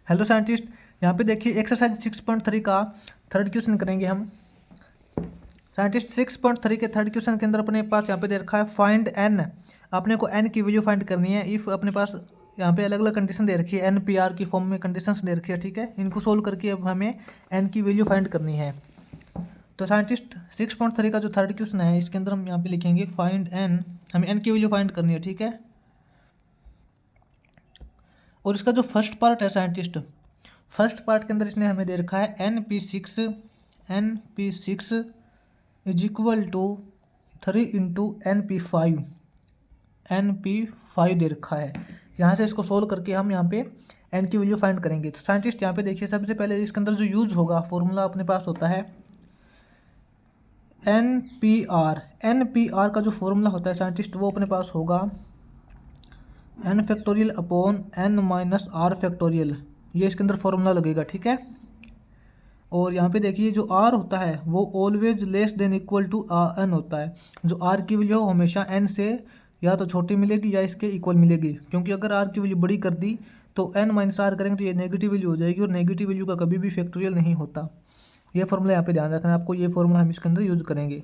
Hello scientist, यहाँ पे देखिए एक्सरसाइज 6.3 का थर्ड क्वेश्चन करेंगे हम। साइंटिस्ट 6.3 के थर्ड क्वेश्चन के अंदर अपने पास यहाँ पे दे रखा है फाइंड एन। अपने को एन की वैल्यू फाइंड करनी है। इफ़ अपने पास यहाँ पे अलग अलग कंडीशन दे रखी है, एन पी आर की फॉर्म में कंडीशंस दे रखी है, ठीक है। इनको सोल्व करके अब हमें एन की वैल्यू फाइंड करनी है। तो साइंटिस्ट 6.3 का जो थर्ड क्वेश्चन है इसके अंदर हम यहाँ पे लिखेंगे फाइंड एन। हमें एन की वैल्यू फाइंड करनी है, ठीक है। और इसका जो फर्स्ट पार्ट है साइंटिस्ट, फर्स्ट पार्ट के अंदर इसने हमें दे रखा है NP6 is equal to 3 into NP5 दे रखा है। यहाँ से इसको सोल्व करके हम यहाँ पे एन की वैल्यू फाइंड करेंगे। तो साइंटिस्ट यहाँ पे देखिए, सबसे पहले इसके अंदर जो यूज होगा फॉर्मूला अपने पास होता है NPR का जो फॉर्मूला होता है साइंटिस्ट वो अपने पास होगा n factorial upon n minus r factorial. ये इसके अंदर फॉर्मूला लगेगा, ठीक है। और यहाँ पे देखिए जो r होता है वो always less than equal to n होता है। जो r की वैल्यू हमेशा n से या तो छोटी मिलेगी या इसके इक्वल मिलेगी, क्योंकि अगर r की वैल्यू बड़ी कर दी तो n माइनस आर करेंगे तो ये नेगेटिव वैल्यू हो जाएगी, और नेगेटिव वैल्यू का कभी भी फैक्टोरियल नहीं होता। ये फॉर्मूला यहाँ पे ध्यान रखना है आपको, ये फॉर्मूला हम इसके अंदर यूज करेंगे।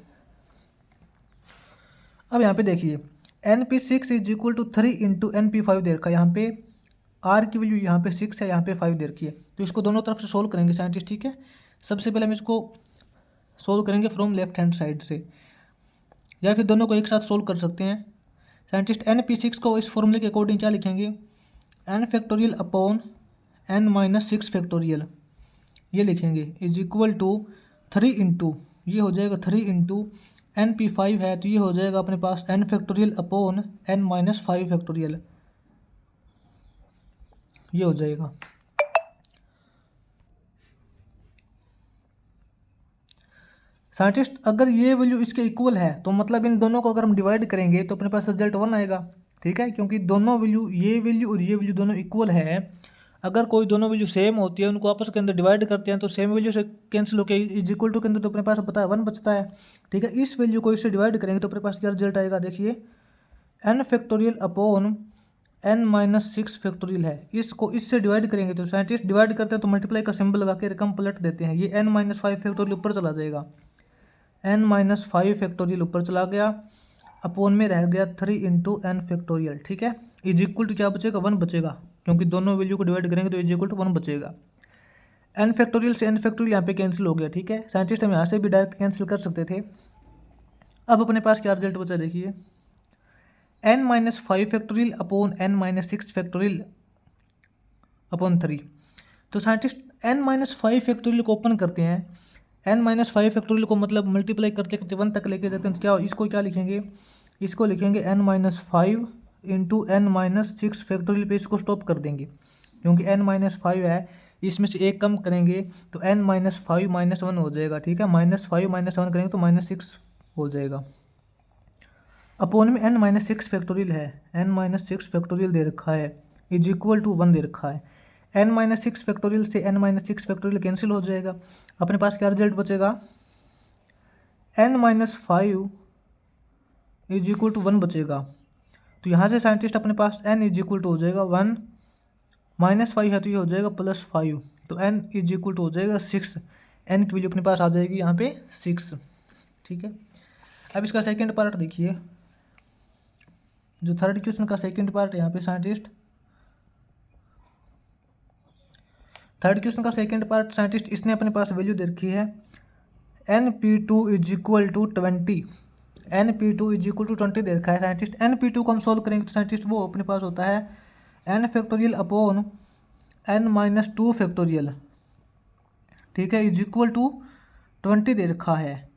अब यहाँ पे देखिए NP6 is equal to 3 into NP5 दे रखा है। यहाँ पे R की वैल्यू यहाँ पे 6 है, यहाँ पे 5 दे रखी है। तो इसको दोनों तरफ से सोल्व करेंगे साइंटिस्ट, ठीक है। सबसे पहले हम इसको सोल्व करेंगे फ्रॉम लेफ्ट हैंड साइड से, या फिर दोनों को एक साथ सोल्व कर सकते हैं। साइंटिस्ट NP6 को इस फॉर्मूले के अकॉर्डिंग क्या लिखेंगे, n factorial upon n minus 6 factorial, ये लिखेंगे इज इक्वल टू 3 इंटू, ये हो जाएगा 3 इंटू NP5 है तो ये हो जाएगा अपने पास n factorial upon n minus 5 factorial, ये हो जाएगा। साइंटिस्ट अगर ये वैल्यू इसके इक्वल है तो मतलब इन दोनों को अगर हम डिवाइड करेंगे तो अपने पास रिजल्ट 1 आएगा, ठीक है। क्योंकि दोनों वैल्यू, ये वैल्यू और ये वैल्यू दोनों इक्वल है। अगर कोई दोनों वैल्यू सेम होती है, उनको आपस के अंदर डिवाइड करते हैं तो सेम वैल्यू से कैंसिल होकर इज इक्वल टू के अंदर तो अपने पास पता है 1 बचता है, ठीक है। इस वैल्यू को इससे डिवाइड करेंगे तो अपने पास क्या रिजल्ट आएगा, देखिए n factorial upon n minus 6 factorial है। इसको इससे डिवाइड करेंगे तो साइंटिस्ट डिवाइड करते हैं तो मल्टीप्लाई का सिंबल लगा के रकम पलट देते हैं। ये n माइनस 5 फैक्टोरियल ऊपर चला जाएगा, n माइनस 5 फैक्टोरियल ऊपर चला गया, अपॉन में रह गया 3 इंटू एन फैक्टोरियल, ठीक है। इज इक्वल टू क्या बचेगा, 1 बचेगा, क्योंकि दोनों वैल्यू को डिवाइड करेंगे तो इज इक्वल टू 1 बचेगा। n फैक्टोरियल से n फैक्टोरियल यहाँ पे कैंसिल हो गया, ठीक है। साइंटिस्ट हम यहाँ से भी डायरेक्ट कैंसिल कर सकते थे। अब अपने पास क्या रिजल्ट बचा, देखिए n minus 5 factorial upon n minus 6 factorial upon 3। तो साइंटिस्ट n माइनस 5 फैक्टोरियल को ओपन करते हैं, n माइनस 5 फैक्टोरियल को मतलब मल्टीप्लाई करते करते 1 तक लेके जाते हैं तो क्या इसको क्या लिखेंगे, इसको लिखेंगे n minus 5 into n minus 6 factorial पे इसको स्टॉप कर देंगे, क्योंकि n माइनस 5 है, इसमें से एक कम करेंगे तो n माइनस 5 माइनस 1 हो जाएगा, ठीक है। माइनस 5 माइनस 1 करेंगे तो माइनस 6 हो जाएगा। अपॉन में n माइनस 6 फैक्टोरियल है, n माइनस 6 फैक्टोरियल दे रखा है, इज इक्वल टू 1 दे रखा है। n माइनस 6 फैक्टोरियल से n माइनस 6 फैक्टोरियल कैंसिल हो जाएगा, अपने पास क्या रिजल्ट बचेगा, n minus 5 is equal to 1 बचेगा। तो यहाँ से साइंटिस्ट अपने पास n इज इक्वल टू हो जाएगा 1, माइनस 5 है तो ये हो जाएगा प्लस 5, तो n इज इक्वल टू हो जाएगा 6। n की वैल्यू अपने पास आ जाएगी यहाँ पे 6, ठीक है। अब इसका सेकेंड पार्ट देखिए, जो थर्ड क्वेश्चन का सेकंड पार्ट है यहाँ पे साइंटिस्ट, थर्ड क्वेश्चन का सेकंड पार्ट साइंटिस्ट इसने अपने पास वैल्यू दे रखी है NP2 is equal to 20, NP2 is equal to 20 दे रखा है साइंटिस्ट। NP2 को हम सोल्व करेंगे तो साइंटिस्ट वो अपने पास होता है n factorial upon n minus 2 factorial, ठीक है, इज इक्वल टू 20 दे रखा है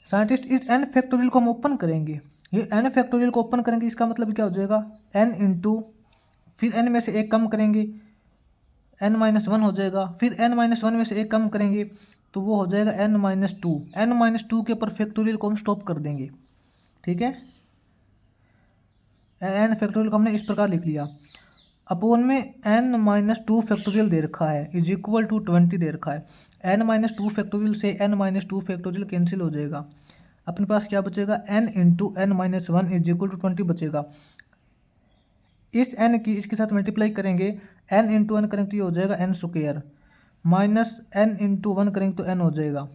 साइंटिस्ट। इस n फैक्टोरियल को हम ओपन करेंगे, ये n फैक्टोरियल को ओपन करेंगे, इसका मतलब क्या हो जाएगा n इंटू, फिर n में से एक कम करेंगे n माइनस 1 हो जाएगा, फिर n माइनस 1 में से एक कम करेंगे तो वो हो जाएगा n माइनस 2। n माइनस 2 के ऊपर फैक्टोरियल को हम स्टॉप कर देंगे, ठीक है। n फैक्टोरियल को हमने इस प्रकार लिख लिया, अपॉन में n माइनस 2 फैक्टोरियल दे रखा है, इज इक्वल टू 20 दे रखा है। n माइनस 2 फैक्टोरियल से n माइनस 2 फैक्टोरियल कैंसिल हो जाएगा, अपने पास क्या बचेगा n into n minus 1 is equal to 20 बचेगा। इस n की इसके साथ मल्टीप्लाई करेंगे, n इंटू n करेंगे तो ये हो जाएगा n square, minus n into 1 करेंगे तो n हो जाएगा,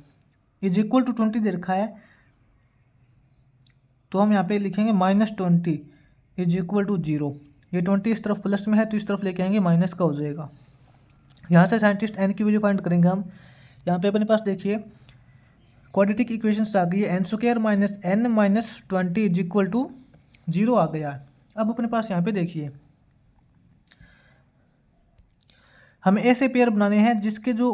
इज इक्वल टू 20 दे रखा है तो हम यहाँ पे लिखेंगे -20 इज इक्वल टू 0। ये 20 इस तरफ प्लस में है तो इस तरफ लेके आएंगे माइनस का हो जाएगा। यहाँ से साइंटिस्ट n की वैल्यू फाइंड करेंगे हम। यहाँ पे अपने पास देखिए क्वाड्रेटिक इक्वेशंस आ गई है, n square minus n minus 20 is equal to 0 आ गया है। अब अपने पास यहाँ पे देखिए हमें ऐसे पेयर बनाने हैं जिसके जो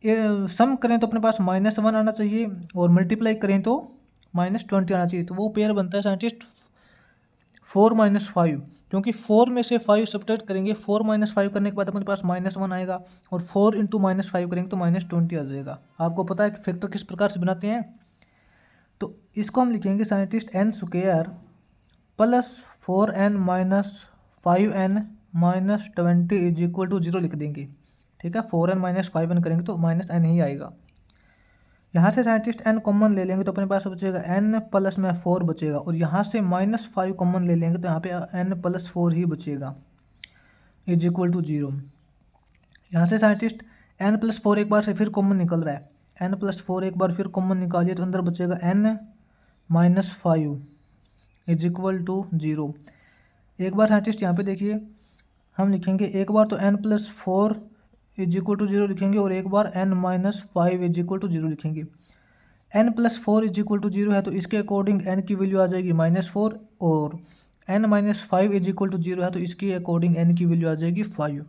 सम करें तो अपने पास -1 आना चाहिए और मल्टीप्लाई करें तो -20 आना चाहिए। तो वो पेयर बनता है साइंटिस्ट 4 - 5, क्योंकि 4 में से 5 सब्ट्रैक्ट करेंगे, 4 - 5 करने के बाद अपने पास -1 आएगा और 4 इंटू -5 करेंगे तो -20 आ जाएगा। आपको पता है कि फैक्टर किस प्रकार से बनाते हैं, तो इसको हम लिखेंगे scientist n square plus 4n minus 5n minus 20 is equal to 0 लिख देंगे। ठीक है, 4n माइनस 5n करेंगे तो -n ही आएगा। यहाँ से साइंटिस्ट n कॉमन ले लेंगे तो अपने पास बचेगा n प्लस में 4 बचेगा, और यहाँ से -5 कॉमन ले लेंगे तो यहाँ पे n प्लस 4 ही बचेगा इज इक्वल टू 0। यहाँ से साइंटिस्ट n प्लस 4 एक बार से फिर कॉमन निकल रहा है, n प्लस 4 एक बार फिर कॉमन निकालिए तो अंदर बचेगा n minus 5 is equal to 0। एक बार साइंटिस्ट यहाँ पे देखिए हम लिखेंगे, एक बार तो n plus 4 is equal to 0 लिखेंगे और एक बार n minus 5 is equal to 0 लिखेंगे। n plus 4 is equal to 0 है तो इसके अकॉर्डिंग n की वैल्यू आ जाएगी -4, और n minus 5 is equal to 0 है तो इसके अकॉर्डिंग n की वैल्यू आ जाएगी 5।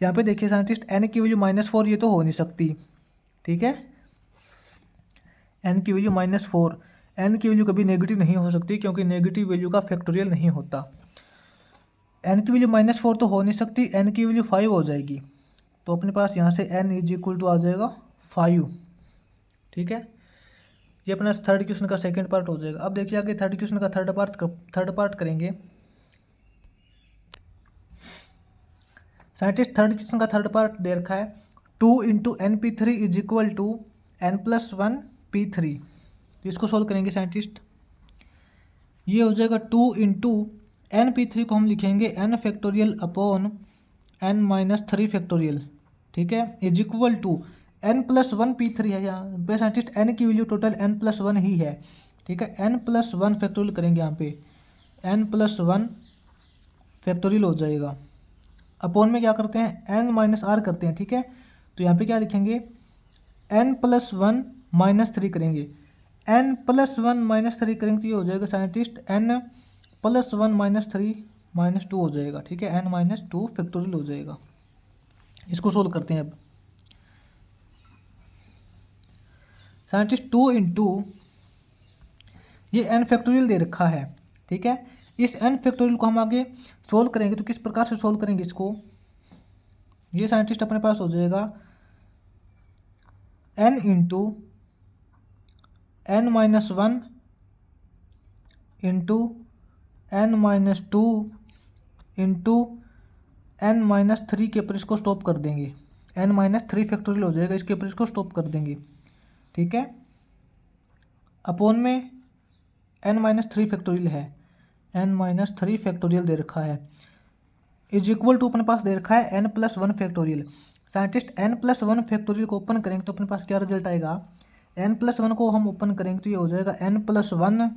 यहाँ पे देखिए साइंटिस्ट n की वैल्यू -4 ये तो हो नहीं सकती, ठीक है, n की वैल्यू -4, n की वैल्यू कभी नेगेटिव नहीं हो सकती क्योंकि नेगेटिव वैल्यू का फैक्टोरियल नहीं होता। n की वैल्यू -4 तो हो नहीं सकती, n की वैल्यू 5 हो जाएगी, तो अपने पास यहाँ से n इज इक्वल टू आ जाएगा 5। ठीक है, ये अपना थर्ड क्वेश्चन का सेकंड पार्ट हो जाएगा। अब देखिए आगे थर्ड क्वेश्चन का थर्ड पार्ट करेंगे। साइंटिस्ट थर्ड क्वेश्चन का थर्ड पार्ट दे रखा है 2 into np3 is equal to n+1p3। तो इसको सोल्व करेंगे साइंटिस्ट, ये हो जाएगा 2 इंटू np3 को हम लिखेंगे n factorial upon n minus 3 factorial, ठीक है, इज इक्वल टू n+1p3 है। यहाँ पे साइंटिस्ट n की वैल्यू टोटल n+1 ही है, ठीक है, n+1 फैक्टोरियल करेंगे, यहाँ पे n+1 फैक्टोरियल हो जाएगा। अपॉन में क्या करते हैं n - r करते हैं, ठीक है, तो यहाँ पे क्या लिखेंगे n+1 - 3 करेंगे, n+1 - 3 करेंगे तो ये हो जाएगा साइंटिस्ट n+1 - 3 -2 हो जाएगा, ठीक है, n-2 फैक्टोरियल हो जाएगा। इसको सोल्व करते हैं अब। साइंटिस्ट 2 इंटू ये n फैक्टोरियल दे रखा है, ठीक है, इस n फैक्टोरियल को हम आगे सोल्व करेंगे तो किस प्रकार से सोल्व करेंगे इसको, ये साइंटिस्ट अपने पास हो जाएगा n into n-1 into n-2 into n-3 के ऊपर इसको स्टॉप कर देंगे, n-3 फैक्टोरियल हो जाएगा, इसके ऊपर इसको स्टॉप कर देंगे, ठीक है, अपॉन में n-3 फैक्टोरियल है, n-3 फैक्टोरियल दे रखा है, इज इक्वल टू अपने पास दे रखा है n+1 factorial. Scientist n+1 factorial को ओपन करेंगे तो अपने पास क्या रिजल्ट आएगा, n+1 को हम ओपन करेंगे तो ये हो जाएगा n+1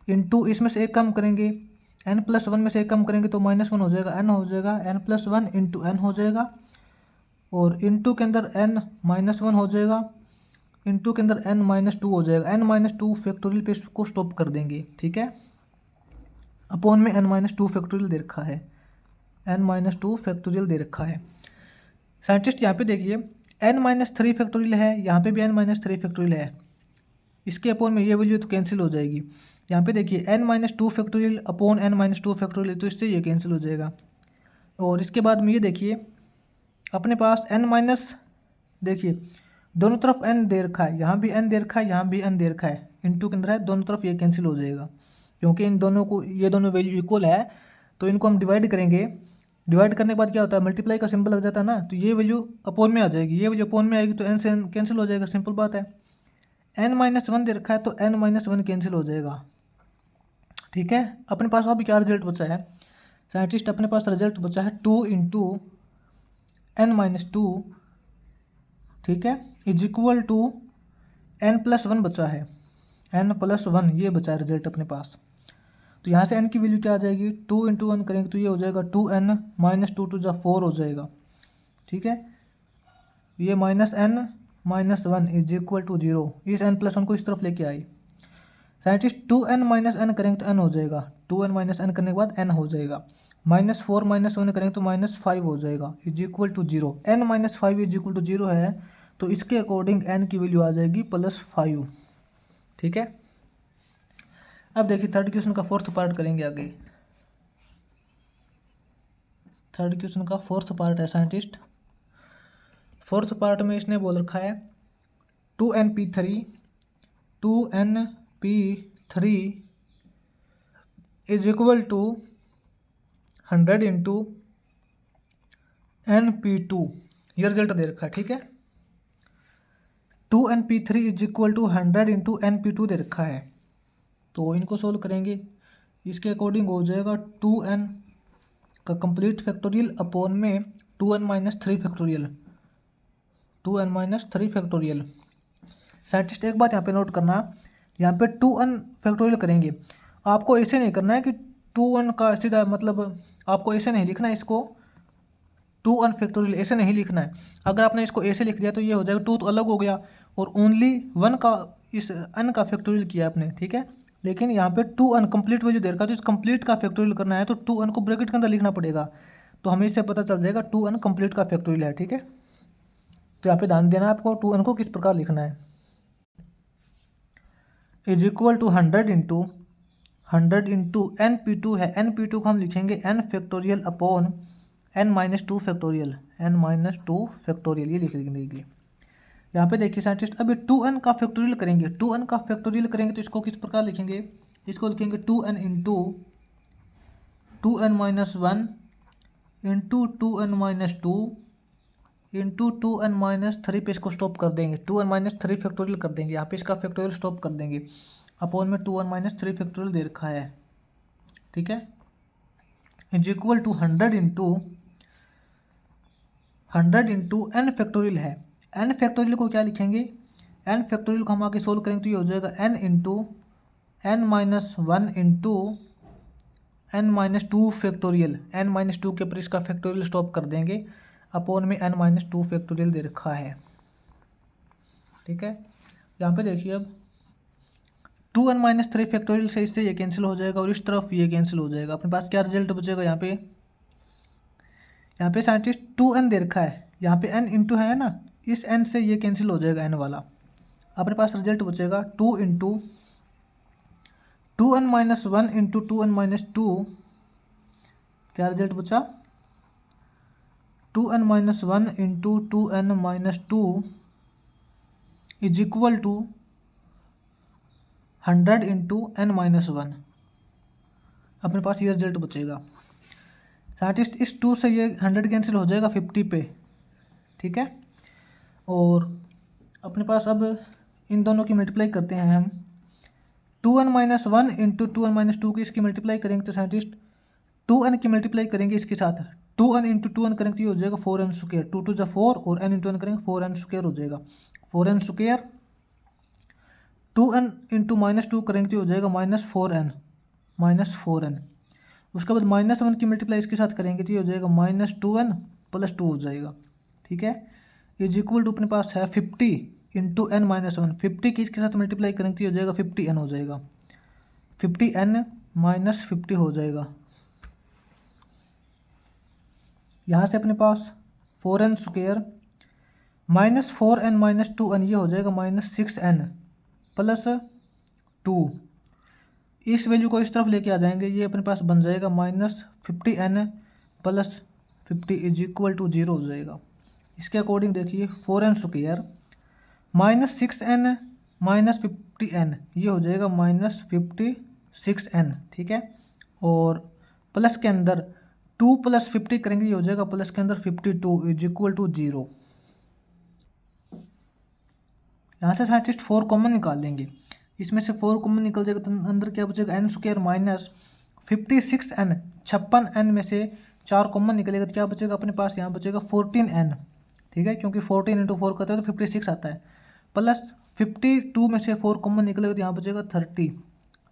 इंटू इसमें से एक कम करेंगे, n+1 में से एक कम करेंगे तो -1 हो जाएगा, n हो जाएगा, n+1 इंटू n हो जाएगा, और इंटू के अंदर n-1 हो जाएगा, इंटू के अंदर n-2 हो जाएगा, n-2 फैक्टोरियल पे इसको स्टॉप कर देंगे, ठीक है, अपॉन में n-2 फैक्टोरियल दे रखा है, n-2 फैक्टोरियल दे रखा है। साइंटिस्ट यहाँ पे देखिए n-3 फैक्टोरियल है, यहाँ पे भी n-3 फैक्टोरियल है, इसके अपॉन में ये वैल्यू तो कैंसिल हो जाएगी। यहाँ पे देखिए n-2 factorial upon n-2 factorial, तो इससे ये कैंसिल हो जाएगा। और इसके बाद में ये देखिए अपने पास देखिए दोनों तरफ n दे रखा है, यहाँ भी n दे रखा है, यहाँ भी n दे रखा है, इंटू के अंदर है, दोनों तरफ ये कैंसिल हो जाएगा, क्योंकि इन दोनों को ये दोनों वैल्यू इक्वल है तो इनको हम डिवाइड करेंगे। डिवाइड करने के बाद क्या होता है, मल्टीप्लाई का सिंबल लग जाता है ना, तो ये वैल्यू अपॉन में आ जाएगी, ये वैल्यू अपॉन में आएगी तो n से n कैंसिल हो जाएगा, सिंपल बात है। n-1 दे रखा है तो n-1 कैंसिल हो जाएगा, ठीक है, अपने पास अभी क्या रिजल्ट बचा है साइंटिस्ट, अपने पास रिजल्ट बचा है 2 इंटू n-2, ठीक है, इज इक्वल टू n+1 बचा है, n+1 ये बचा है रिजल्ट अपने पास। तो यहाँ से n की वैल्यू क्या आ जाएगी, 2 इंटू 1 करेंगे तो ये हो जाएगा 2n - 2 × 4 हो जाएगा, ठीक है। ये -n-1 इज इक्वल टू 0, इस n+1 को इस तरफ लेके आई साइंटिस्ट। 2n - n करेंगे तो n हो जाएगा, 2n - n करने के बाद n हो जाएगा, -4 - 1 करेंगे तो -5 हो जाएगा, is equal to 0। n - 5 is equal to 0 है, तो इसके अकॉर्डिंग n की वैल्यू आ जाएगी +5, ठीक है। अब देखिए थर्ड क्वेश्चन का फोर्थ पार्ट करेंगे आगे। थर्ड क्वेश्चन का फोर्थ पार्ट है साइंटिस्ट। फोर्थ पार्ट में इसने बोल रखा है 2np3 is equal to 100 into np2, ये रिजल्ट दे रखा है, ठीक है। 2np3 is equal to 100 into np2 दे रखा है, तो इनको सोल्व करेंगे। इसके अकॉर्डिंग हो जाएगा 2n का कंप्लीट फैक्टोरियल अपॉन में 2n - 3 factorial, 2n - 3 factorial. Scientist एक बात यहाँ पे नोट करना, यहाँ पे 2n फैक्टोरियल करेंगे, आपको ऐसे नहीं करना है कि 2n का सीधा मतलब आपको ऐसे नहीं लिखना है, इसको 2n फैक्टोरियल ऐसे नहीं लिखना है। अगर आपने इसको ऐसे लिख दिया तो ये हो जाएगा 2 तो अलग हो गया और ओनली 1 का इस n का फैक्टोरियल किया आपने, ठीक है। लेकिन यहाँ पे 2n कंप्लीट वैल्यू दे रखा है, तो इस कंप्लीट का फैक्टोरियल करना है तो 2n को ब्रैकेट के अंदर लिखना पड़ेगा, तो हमें इससे पता चल जाएगा 2n कंप्लीट का फैक्टोरियल है, ठीक है। तो यहाँ पे ध्यान देना आपको 2n को किस प्रकार लिखना है, is equal to 100 into np2 है, np2 को हम लिखेंगे n factorial upon n - 2 factorial, n - 2 factorial, ये लिख देंगे। यहाँ पे देखिए साइंटिस्ट, अभी 2n का फैक्टोरियल करेंगे, 2n का फैक्टोरियल करेंगे तो इसको किस प्रकार लिखेंगे, इसको लिखेंगे 2n into 2n - 1 into 2n - 2 into 2n - 3 पे इसको स्टॉप कर देंगे, 2n - 3 फैक्टोरियल कर देंगे, यहाँ पे इसका फैक्टोरियल स्टॉप कर देंगे, अपॉन में 2n - 3 फैक्टोरियल दे रखा है, ठीक है, is equal to 100 into n factorial है। n फैक्टोरियल को क्या लिखेंगे, n फैक्टोरियल को हम आगे सोल्व करेंगे तो ये हो जाएगा n into n - 1 into n - 2 factorial, n - 2 के ऊपर इसका फैक्टोरियल स्टॉप कर देंगे, अपॉन में n - 2 फैक्टोरियल दे रखा है, ठीक है। यहाँ पे देखिए अब 2n - 3 फैक्टोरियल से इससे ये कैंसिल हो जाएगा और इस तरफ ये कैंसिल हो जाएगा, अपने पास क्या रिजल्ट बचेगा, यहाँ पे साइंटिस्ट 2n दे रखा है, यहाँ पे n इंटू है ना, इस n से ये कैंसिल हो जाएगा n वाला, अपने पास रिजल्ट बचेगा 2 इंटू 2n - 1 इंटू 2n - 2, क्या रिजल्ट बचा 2n - 1 into 2n - 2 is equal to 100 into n - 1, अपने पास ये रिजल्ट बचेगा साइंटिस्ट। इस 2 से ये 100 कैंसिल हो जाएगा 50 पे, ठीक है। और अपने पास अब इन दोनों की मल्टीप्लाई करते हैं हम, 2n - 1 इंटू 2n - 2 की इसकी मल्टीप्लाई करेंगे तो साइंटिस्ट 2n की मल्टीप्लाई करेंगे इसके साथ, 2n इंटू 2n करेंगे तो ये हो जाएगा 4n स्क्वायर, 2 × 4 और n इंटू n करेंगे 4n स्क्वायर हो जाएगा, 4n स्क्वायर, 2n इंटू -2 करेंगे तो हो जाएगा -4n, उसके बाद -1 की मल्टीप्लाई इसके साथ करेंगे तो ये हो जाएगा -2n + 2 हो जाएगा, ठीक है, इज इक्वल टू अपने पास है 50 इंटू n - 1, 50 की इसके साथ मल्टीप्लाई करेंगे तो ये हो जाएगा 50n हो जाएगा, 50n - 50 हो जाएगा। यहाँ से अपने पास 4n स्क्वायर -4n - 2n ये हो जाएगा -6n + 2, इस वैल्यू को इस तरफ लेके आ जाएंगे, ये अपने पास बन जाएगा -50n + 50 इज इक्वल टू 0 हो जाएगा। इसके अकॉर्डिंग देखिए 4n स्क्वायर -6n - 50n ये हो जाएगा -56n, ठीक है, और प्लस के अंदर 2 + 50 करेंगे ये हो जाएगा प्लस के अंदर 52 इज इक्वल टू 0। यहाँ से साइंटिस्ट 4 कॉमन निकाल लेंगे, इसमें से 4 कॉमन निकल जाएगा तो अंदर क्या बचेगा n square minus 56n, 56n में से 4 कॉमन निकलेगा तो क्या बचेगा अपने पास, यहाँ बचेगा 14n, ठीक है, क्योंकि 14 इंटू 4 करते हैं तो 56 आता है, प्लस 52 में से 4 कॉमन निकलेगा तो यहाँ बचेगा 30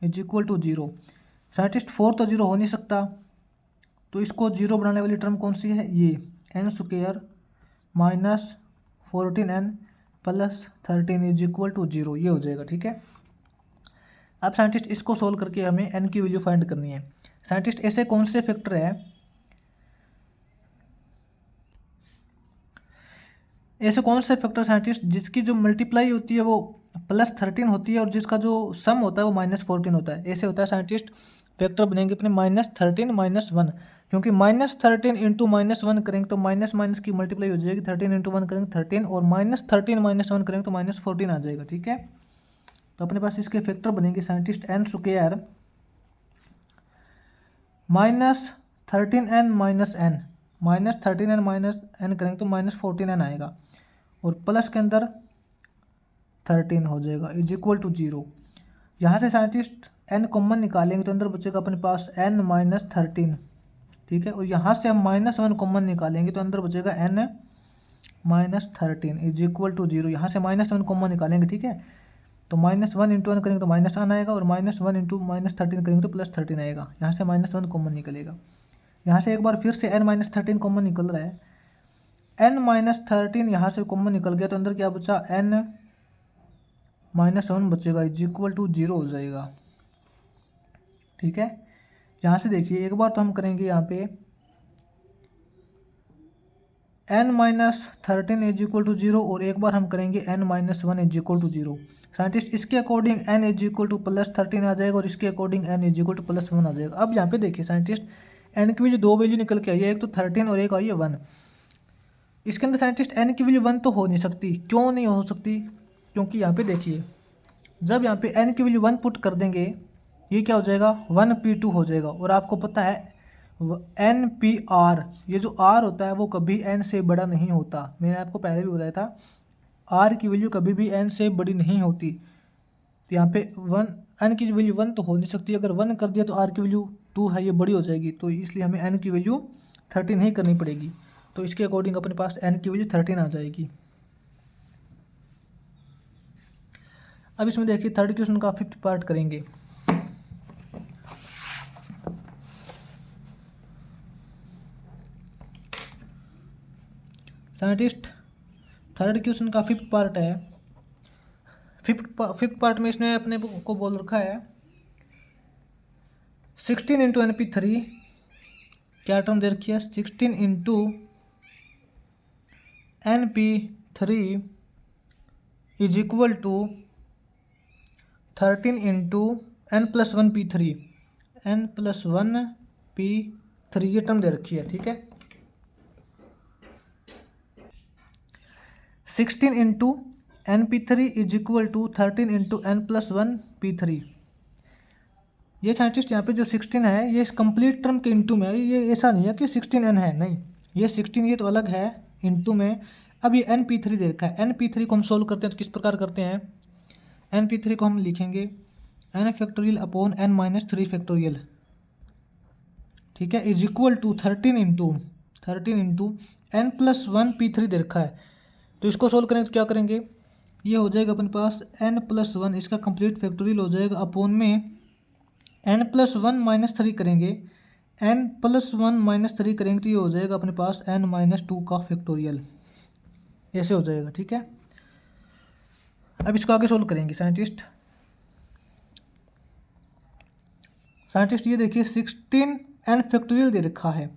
इज इक्वल टू 0। साइंटिस्ट 4 तो 0 हो नहीं सकता, तो इसको 0 बनाने वाली टर्म कौन सी है, ये n square minus 14n plus 13 is equal to 0, ये हो जाएगा, ठीक है। अब साइंटिस्ट इसको सोल्व करके हमें n की वैल्यू फाइंड करनी है। साइंटिस्ट ऐसे कौन से फैक्टर है, ऐसे कौन से फैक्टर साइंटिस्ट जिसकी जो मल्टीप्लाई होती है वो +13 होती है और जिसका जो सम होता है वो -14 होता है। ऐसे होता है साइंटिस्ट फैक्टर बनेंगे अपने -13 -1, क्योंकि -13 इंटू -1 करेंगे तो माइनस माइनस की मल्टीप्लाई हो जाएगी, 13 इंटू 1 करेंगे 13 और -13 -1 करेंगे तो -14 आ जाएगा, ठीक है। तो अपने पास इसके फैक्टर बनेंगे scientist n square -13n minus n, -13n minus n करेंगे तो -14n आएगा और प्लस के अंदर 13 हो जाएगा इज इक्वल टू 0। यहाँ से साइंटिस्ट n कॉमन निकालेंगे तो अंदर बचेगा अपने पास n माइनस 13, ठीक है, और यहाँ से हम -1 कॉमन निकालेंगे तो अंदर बचेगा n minus 13 is equal to 0। यहाँ से -1 कॉमन निकालेंगे, ठीक है, तो -1 इंटू 1 करेंगे तो -1 आएगा और -1 इंटू -13 करेंगे तो +13 आएगा। यहाँ से -1 कॉमन निकलेगा, यहाँ से एक बार फिर से n माइनस 13 कॉमन निकल रहा है, n माइनस 13 यहाँ से कॉमन निकल गया तो अंदर क्या बचा, n माइनस 1 बचेगा इज इक्वल टू 0 हो जाएगा, ठीक है। यहाँ से देखिए एक बार तो हम करेंगे यहाँ पे n minus 13 is equal to 0 और एक बार हम करेंगे n minus 1 is equal to 0। Scientist इसके according n is equal to +13 आ जाएगा और इसके according n is equal to +1 आ जाएगा। अब यहाँ पे देखिए साइंटिस्ट n की वैल्यू 2 वैल्यू निकल के आई है, एक तो 13 और एक आई है 1। इसके अंदर साइंटिस्ट n की वैल्यू 1 तो हो नहीं सकती, क्यों नहीं हो सकती, क्योंकि यहाँ पे देखिए जब यहाँ पे n की वैल्यू 1 पुट कर देंगे ये क्या हो जाएगा 1p2 हो जाएगा, और आपको पता है NPR, ये जो R होता है वो कभी n से बड़ा नहीं होता, मैंने आपको पहले भी बताया था R की वैल्यू कभी भी n से बड़ी नहीं होती। तो यहाँ पे n की वैल्यू 1 तो हो नहीं सकती, अगर 1 कर दिया तो R की वैल्यू 2 है, ये बड़ी हो जाएगी, तो इसलिए हमें n की वैल्यू 13 ही करनी पड़ेगी। तो इसके अकॉर्डिंग अपने पास n की वैल्यू 13 आ जाएगी। अब इसमें देखिए थर्ड क्वेश्चन का 5th पार्ट करेंगे। साइंटिस्ट थर्ड क्वेश्चन का 5th पार्ट है। फिफ्थ पार्ट में इसने अपने को बोल रखा है 16 इंटू NP3, क्या टर्म दे रखी है 16 into NP3 is equal to 13 into n+1p3, n+1p3 ये टर्म दे रखी है, ठीक है। 16 into NP3 is equal to 13 into n+1p3। ये साइंटिस्ट यहाँ पे जो 16 है ये इस कंप्लीट टर्म के इंटू में है, ये ऐसा नहीं है कि 16n है, नहीं, ये 16 ये तो अलग है इंटू में। अब ये NP3 दे रखा है, NP3 को हम सोल्व करते हैं तो किस प्रकार करते हैं, NP3 को हम लिखेंगे n factorial upon n minus 3 factorial, ठीक है, is equal to 13 into n+1p3 दे रखा है। तो इसको सोल्व करेंगे तो क्या करेंगे, ये हो जाएगा अपने पास n+1, इसका कंप्लीट फैक्टोरियल हो जाएगा अपॉन में n+1 माइनस 3 करेंगे, n+1 माइनस 3 करेंगे तो ये हो जाएगा अपने पास n-2 का फैक्टोरियल, ऐसे हो जाएगा, ठीक है। अब इसको आगे सोल्व करेंगे साइंटिस्ट ये देखिए 16n फैक्टोरियल दे रखा है,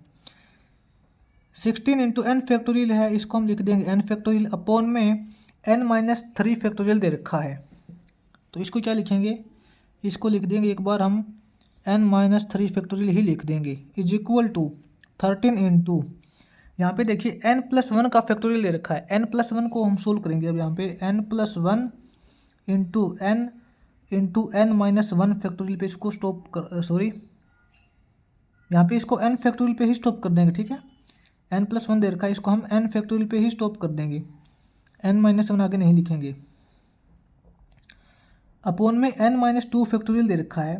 16 इंटू n फैक्टोरियल है, इसको हम लिख देंगे n फैक्टोरियल अपॉन में n-3 फैक्टोरियल दे रखा है। तो इसको क्या लिखेंगे, इसको लिख देंगे एक बार हम n-3 फैक्टोरियल ही लिख देंगे इज इक्वल टू 13 इंटू, यहाँ पे देखिए n+1 का फैक्टोरियल ले रखा है, n+1 को हम सोल्व करेंगे। अब यहाँ पे n+1 इंटू n-1 फैक्टोरियल पे इसको स्टॉप कर, सॉरी यहाँ पे इसको n फैक्टोरियल पे ही स्टॉप कर देंगे, ठीक है, n+1 दे रखा है, इसको हम n फैक्टोरियल पे ही स्टॉप कर देंगे, n-1 आगे नहीं लिखेंगे। अपोन में n-2 फैक्टोरियल दे रखा है,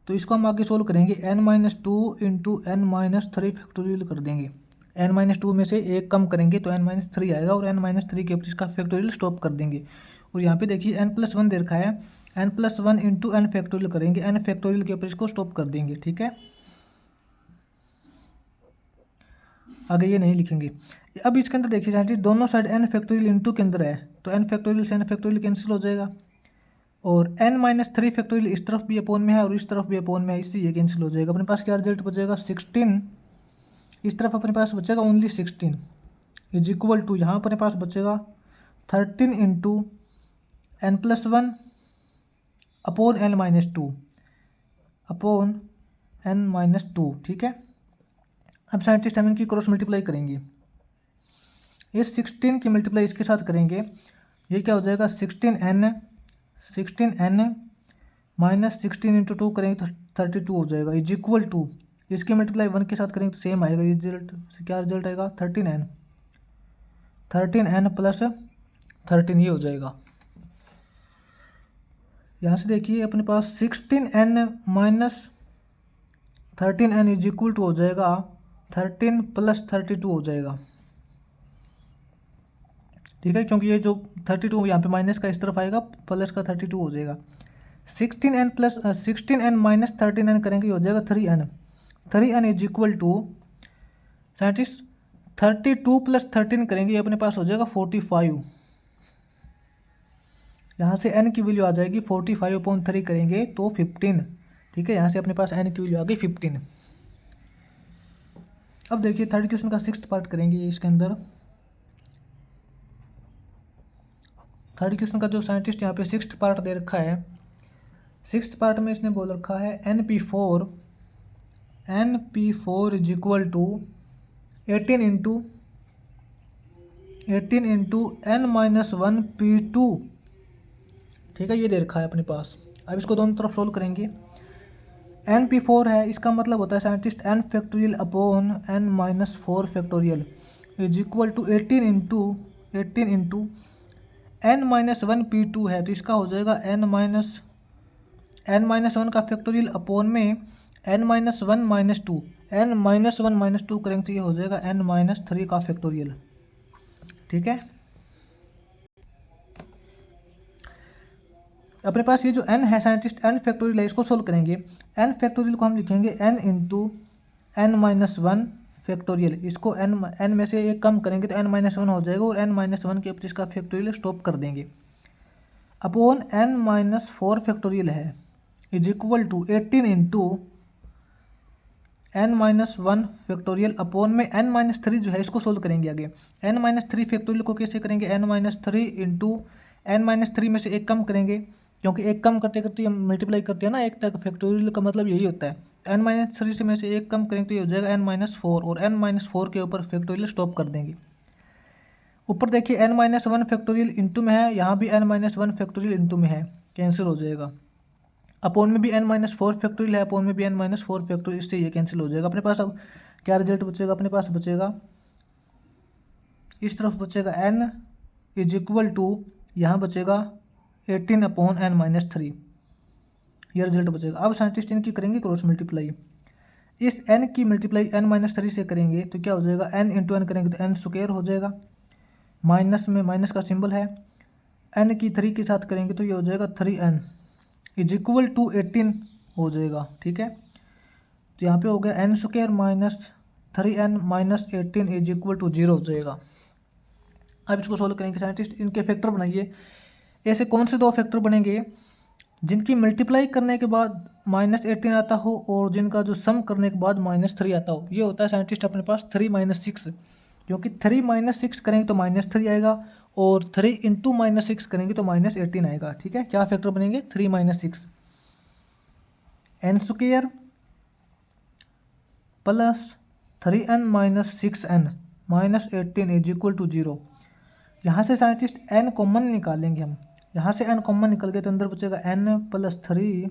तो इसको हम आगे सोल्व करेंगे। n-2 इंटू n-3 फैक्टोरियल कर देंगे। n-2 में से एक कम करेंगे तो n-3 आएगा और n-3 के ऊपर इसका फैक्टोरियल स्टॉप कर देंगे। और यहाँ पे देखिए n+1 दे रखा है, n+1 इंटू n फैक्टोरियल करेंगे, n फैक्टोरियल के ऊपर इसको स्टॉप कर देंगे। ठीक है, आगे ये नहीं लिखेंगे। अब इसके अंदर देखिए साइंटिस्ट, दोनों साइड n फैक्टोरियल इंटू के अंदर है, तो n फैक्टोरियल से n फैक्टोरियल कैंसिल हो जाएगा, और n-3 फैक्टोरियल इस तरफ भी अपोन में है और इस तरफ भी अपोन में है, इससे ये कैंसिल हो जाएगा। अपने पास क्या रिजल्ट बचेगा, 16। इस तरफ अपने पास बचेगा ओनली 16 इज इक्वल टू, यहाँ अपने पास बचेगा 13 into n+1 upon n-2 upon n-2। ठीक है, अब साइंटिस्ट हम इनकी क्रॉस मल्टीप्लाई करेंगे। इस 16 की मल्टीप्लाई इसके साथ करेंगे, ये क्या हो जाएगा, 16n माइनस 16 इंटू 2 करेंगे तो 32 हो जाएगा, इज इक्वल टू, इसकी मल्टीप्लाई 1 के साथ करेंगे तो सेम आएगा, रिजल्ट क्या रिजल्ट आएगा, 13n प्लस 13, ये हो जाएगा। यहाँ से देखिए अपने पास 16n minus 13n is equal to हो जाएगा 13 प्लस 32 हो जाएगा। ठीक है, क्योंकि ये जो 32 यहाँ पे माइनस का इस तरफ आएगा, प्लस का 32 हो जाएगा। 16n माइनस 13n करेंगे, हो जाएगा 3n is equal to scientist 32 plus 13 करेंगे, ये अपने पास हो जाएगा 45। यहाँ से n की वैल्यू आ जाएगी 45/3 करेंगे तो 15। ठीक है, यहाँ से अपने पास n की वैल्यू आ गई 15। अब देखिए थर्ड क्वेश्चन का 6th पार्ट करेंगे। इसके अंदर थर्ड क्वेश्चन का जो साइंटिस्ट यहाँ पे 6th पार्ट दे रखा है, 6th पार्ट में इसने बोल रखा है NP4 is equal to 18 into n-1 P2। ठीक है, ये दे रखा है अपने पास। अब इसको दोनों तरफ सोल्व करेंगे। NP4 है, इसका मतलब होता है scientist n factorial upon n-4 factorial is equal to 18 into n-1 P2 है, तो इसका हो जाएगा n-1 का फैक्टोरियल अपॉन में n-1 -2, n-1 -2 करेंगे तो ये हो जाएगा n-3 का फैक्टोरियल। ठीक है, अपने पास ये जो n है साइंटिस्ट, n फैक्टोरियल है, इसको सोल्व करेंगे। n फैक्टोरियल को हम लिखेंगे n इंटू n-1 फैक्टोरियल, इसको n में से एक कम करेंगे तो n-1 हो जाएगा और n-1 के ऊपर इसका फैक्टोरियल स्टॉप कर देंगे, अपॉन n-4 फैक्टोरियल है is equal to 18 into n-1 factorial upon में n-3 जो है इसको सोल्व करेंगे आगे। n-3 फैक्टोरियल को कैसे करेंगे, n-3 इंटू n-3 में से एक कम करेंगे, क्योंकि एक कम करते करते हम मल्टीप्लाई करते हैं ना एक तक, फैक्टोरियल का मतलब यही होता है। n-3 से में से एक कम करेंगे तो ये हो जाएगा n-4 और n-4 के ऊपर फैक्टोरियल स्टॉप कर देंगे। ऊपर देखिए n-1 फैक्टोरियल इंटू में है, यहाँ भी n-1 फैक्टोरियल इंटू में है, कैंसिल हो जाएगा। अपोन में भी n-4 फैक्टोरियल है, अपोन में भी n-4 फैक्टोरियल, इससे ये कैंसिल हो जाएगा। अपने पास अब क्या रिजल्ट बचेगा, अपने पास बचेगा इस तरफ बचेगा n इज इक्वल टू, यहाँ बचेगा 18/n-3, यह रिजल्ट बचेगा। अब साइंटिस्ट इनकी करेंगे क्रॉस मल्टीप्लाई। इस n की मल्टीप्लाई n-3 से करेंगे तो क्या हो जाएगा, n इंटू n करेंगे तो n स्क्वायर हो जाएगा, माइनस में माइनस का सिंबल है, n की 3 के साथ करेंगे तो ये हो जाएगा 3n इज इक्वल टू 18 हो जाएगा। ठीक है, तो यहाँ पे हो गया n square minus 3n minus 18 is equal to 0 हो जाएगा। अब इसको सोल्व करेंगे साइंटिस्ट, इनके फैक्टर बनाइए। ऐसे कौन से दो फैक्टर बनेंगे जिनकी मल्टीप्लाई करने के बाद -18 आता हो और जिनका जो सम करने के बाद -3 आता हो। ये होता है साइंटिस्ट अपने पास 3 - 6, क्योंकि 3 - 6 करेंगे तो -3 आएगा और 3 इंटू -6 करेंगे तो -18 आएगा। ठीक है, क्या फैक्टर बनेंगे, 3 - 6 n square plus 3n minus 6n minus 18 is equal to 0। यहाँ से साइंटिस्ट n कॉमन निकालेंगे हम, यहाँ से n कॉमन निकल गए तो अंदर बचेगा n + 3,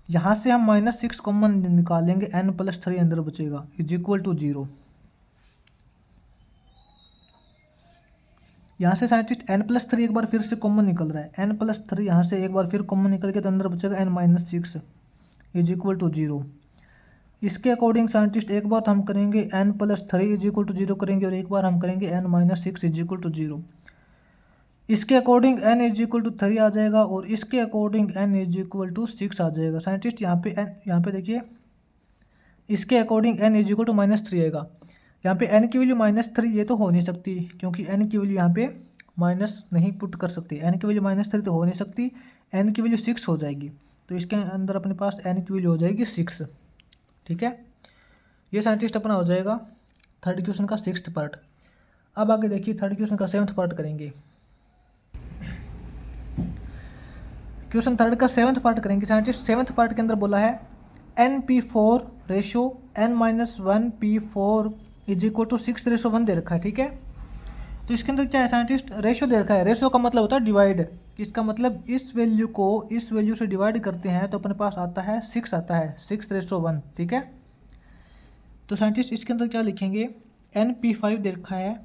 यहाँ से हम -6 कॉमन निकालेंगे, n + 3 अंदर बचेगा इज इक्वल टू 0। यहाँ से साइंटिस्ट n+3 एक बार फिर से कॉमन निकल रहा है, n+3 यहाँ से एक बार फिर कॉमन निकल के तो अंदर बचेगा n-6 इज इक्वल टू 0। इसके अकॉर्डिंग साइंटिस्ट एक बार तो हम करेंगे n+3 इज इक्वल टू 0 करेंगे और एक बार हम करेंगे n-6 इज इक्वल टू 0। इसके according n is equal to 3 आ जाएगा और इसके according n is equal to 6 आ जाएगा। साइंटिस्ट यहाँ पे देखिए, इसके according n is equal to -3 आएगा। यहाँ पे n की वैल्यू -3 ये तो हो नहीं सकती, क्योंकि n की वैल्यू यहाँ पे माइनस नहीं पुट कर सकती, n की वैल्यू -3 तो हो नहीं सकती, n की वैल्यू 6 हो जाएगी। तो इसके अंदर अपने पास n की वैल्यू हो जाएगी 6। ठीक है, ये साइंटिस्ट अपना हो जाएगा थर्ड क्वेश्चन का 6th पार्ट। अब आगे देखिए थर्ड क्वेश्चन का 7th पार्ट करेंगे। क्वेश्चन थर्ड का 7th पार्ट करेंगे। साइंटिस्ट 7th पार्ट के अंदर बोला है np4 ratio n-1p4 is equal to 6:1 दे रखा है। ठीक है, तो इसके अंदर क्या है साइंटिस्ट, रेशो दे रखा है। रेशो का मतलब होता है डिवाइड, इसका मतलब इस वैल्यू को इस वैल्यू से डिवाइड करते हैं तो अपने पास आता है 6 आता है, 6:1। ठीक है, तो साइंटिस्ट इसके अंदर क्या लिखेंगे, np5 दे रखा है,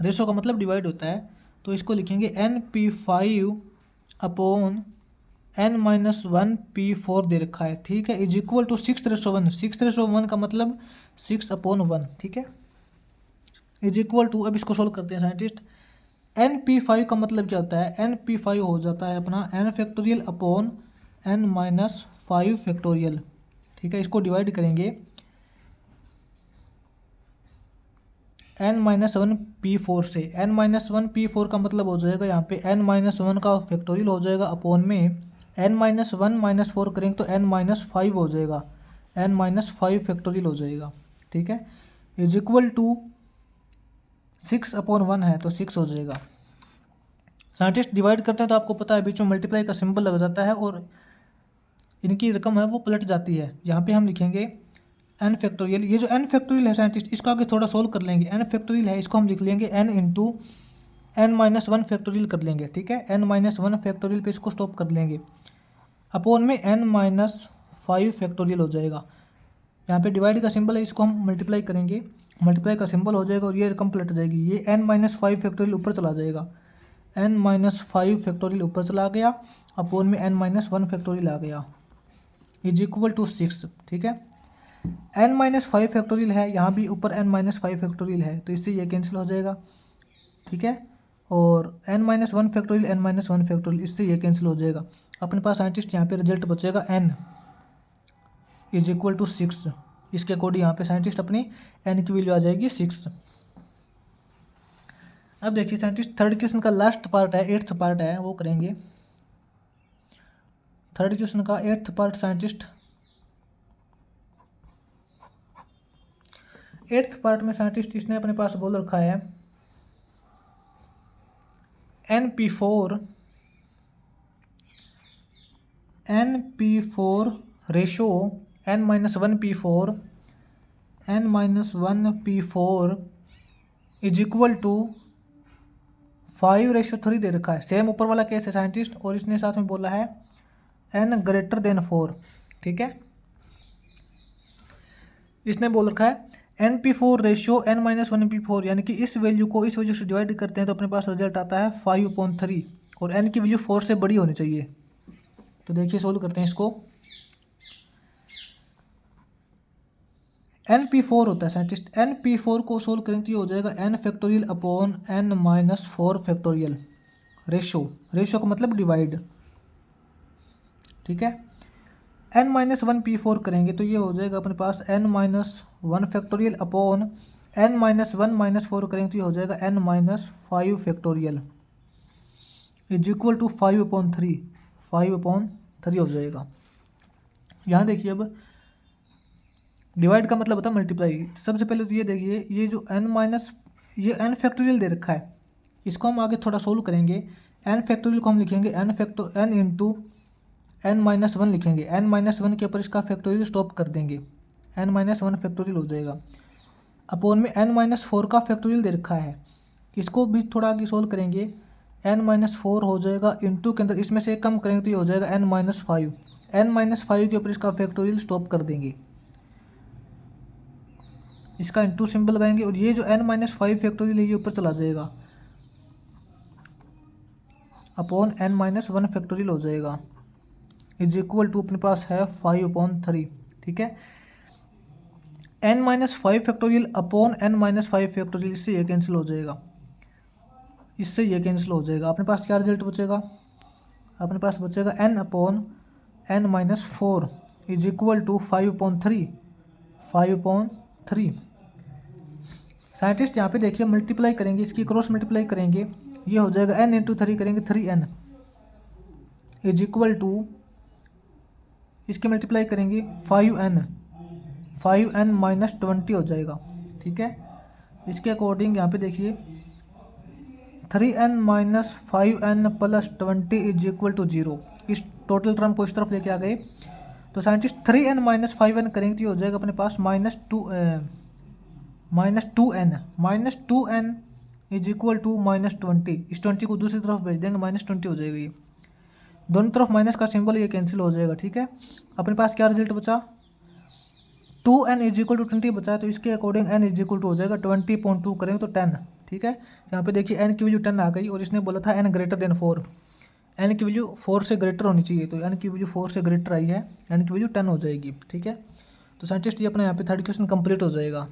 रेशो का मतलब डिवाइड होता है, तो इसको लिखेंगे np5 अपॉन n-1p4 दे रखा है। ठीक है, इज इक्वल टू 6:1। 6:1 का मतलब 6/1। ठीक है, इज इक्वल टू, अब इसको सोल्व करते हैं साइंटिस्ट। np5 का मतलब क्या होता है, np5 हो जाता है अपना n factorial upon n-5 factorial. ठीक है, इसको डिवाइड करेंगे n-1p4 से। n-1p4 का मतलब हो जाएगा यहाँ पे n-1 का फैक्टोरियल हो जाएगा अपॉन में n-1 -4 करेंगे तो n-5 हो जाएगा, n-5 फैक्टोरियल हो जाएगा। ठीक है, इज इक्वल टू 6/1 है तो 6 हो जाएगा। साइंटिस्ट डिवाइड करते हैं तो आपको पता है बीच में मल्टीप्लाई का सिंबल लग जाता है और इनकी रकम है वो पलट जाती है। यहाँ पे हम लिखेंगे n फैक्टोरियल, ये जो n फैक्टोरियल है साइंटिस्ट इसको आगे थोड़ा सोल्व कर लेंगे। n फैक्टोरियल है, इसको हम लिख लेंगे n इंटू n-1 फैक्टोरियल कर लेंगे। ठीक है, n-1 फैक्टोरियल पे इसको स्टॉप कर लेंगे, अपॉन में n-5 फैक्टोरियल हो जाएगा। यहाँ पे डिवाइड का सिंबल है, इसको हम मल्टीप्लाई करेंगे, मल्टीप्लाई का सिंबल हो जाएगा और ये रकम पलट जाएगी, ये n-5 फैक्टोरियल ऊपर चला जाएगा, n-5 फैक्टोरियल ऊपर चला गया, अपॉन में n-1 फैक्टोरियल आ गया, इज इक्वल टू 6। ठीक है, n-5 फैक्टोरियल है, यहाँ भी ऊपर n-5 फैक्टोरियल है तो इससे ये कैंसिल हो जाएगा। ठीक है, और n-1 फैक्टोरियल n-1 फैक्टोरियल इससे ये कैंसिल हो जाएगा। अपने पास साइंटिस्ट यहाँ पे रिजल्ट बचेगा n इज इक्वल टू 6। इसके अकॉर्डिंग यहाँ पे साइंटिस्ट अपनी n की वैल्यू आ जाएगी 6। अब देखिए साइंटिस्ट थर्ड क्वेश्चन का लास्ट पार्ट है, 8th पार्ट है, वो करेंगे। थर्ड क्वेश्चन का 8th part scientist 8th part में साइंटिस्ट इसने अपने पास बोल रखा है np4 ratio n-1p4 is equal to 5:3 दे रखा है। सेम ऊपर वाला केस है साइंटिस्ट, और इसने साथ में बोला है n greater than 4। ठीक है, इसने बोल रखा है np4 रेशियो n-1p4, यानी कि इस वैल्यू को इस वैल्यू से डिवाइड करते हैं तो अपने पास रिजल्ट आता है 5/3 और n की वैल्यू 4 से बड़ी होनी चाहिए। तो देखिए सोल्व करते हैं इसको। np4 होता है साइंटिस्ट, np4 को सोल्व करेंगे तो ये हो जाएगा n factorial upon n-4 factorial. Ratio का मतलब डिवाइड। ठीक है, n-1p4 करेंगे तो ये हो जाएगा अपने पास n-1 फैक्टोरियल अपॉन n-1 -4 करेंगे तो ये हो जाएगा n-5 factorial is equal to 5/3 हो जाएगा। यहाँ देखिए अब डिवाइड का मतलब होता है मल्टीप्लाई। सबसे पहले तो ये देखिए, ये जो ये n फैक्टोरियल दे रखा है, इसको हम आगे थोड़ा सोल्व करेंगे। n फैक्टोरियल को हम लिखेंगे n इंटू n-1 लिखेंगे, n-1 के ऊपर इसका फैक्टोरियल स्टॉप कर देंगे, n-1 फैक्टोरियल हो जाएगा, अपॉन में n-4 का फैक्टोरियल दे रखा है, इसको भी थोड़ा आगे सोल्व करेंगे, n-4 हो जाएगा इंटू के अंदर इसमें से कम करेंगे तो ये हो जाएगा n-5 के ऊपर इसका फैक्टोरियल स्टॉप कर देंगे, इसका इंटू सिंबल लगाएंगे और ये जो n-5 फैक्टोरियल है ये ऊपर चला जाएगा, अपॉन n माइनस 1 फैक्टोरियल हो जाएगा इज इक्वल टू अपने पास है 5/3। ठीक है, n minus 5 factorial upon n minus 5 factorial, इससे ये कैंसिल हो जाएगा, इससे ये कैंसिल हो जाएगा। अपने पास क्या रिजल्ट बचेगा, अपने पास बचेगा n upon n minus 4 is equal to 5/3। Scientist यहाँ पे देखिए मल्टीप्लाई करेंगे, इसकी क्रॉस मल्टीप्लाई करेंगे, ये हो जाएगा n इंटू 3 करेंगे 3n इज इक्वल टू, इसके मल्टीप्लाई करेंगे 5n माइनस 20 हो जाएगा। ठीक है, इसके अकॉर्डिंग यहाँ पे देखिए 3n minus 5n plus 20 is equal to 0। इस टोटल टर्म को इस तरफ लेके आ गए तो साइंटिस्ट 3n माइनस 5n करेंगे तो ये हो जाएगा अपने पास minus two n is equal to -20। इस 20 को दूसरी तरफ भेज देंगे, -20 हो जाएगा। ये दोनों तरफ माइनस का सिंबल ये कैंसिल हो जाएगा। ठीक है, अपने पास क्या रिजल्ट बचा, 2n इज इक्वल टू 20 बचा है, तो इसके according n is equal to हो जाएगा 20.2 करेंगे तो 10। ठीक है, यहाँ पे देखिए n की वैल्यू 10 आ गई और इसने बोला था n ग्रेटर देन 4, n की वैल्यू 4 से ग्रेटर होनी चाहिए, तो n की वैल्यू 4 से ग्रेटर आई है, n की वैल्यू 10 हो जाएगी। ठीक है, तो साइंटिस्ट ये अपना यहाँ पे थर्ड क्वेश्चन कंप्लीट हो जाएगा।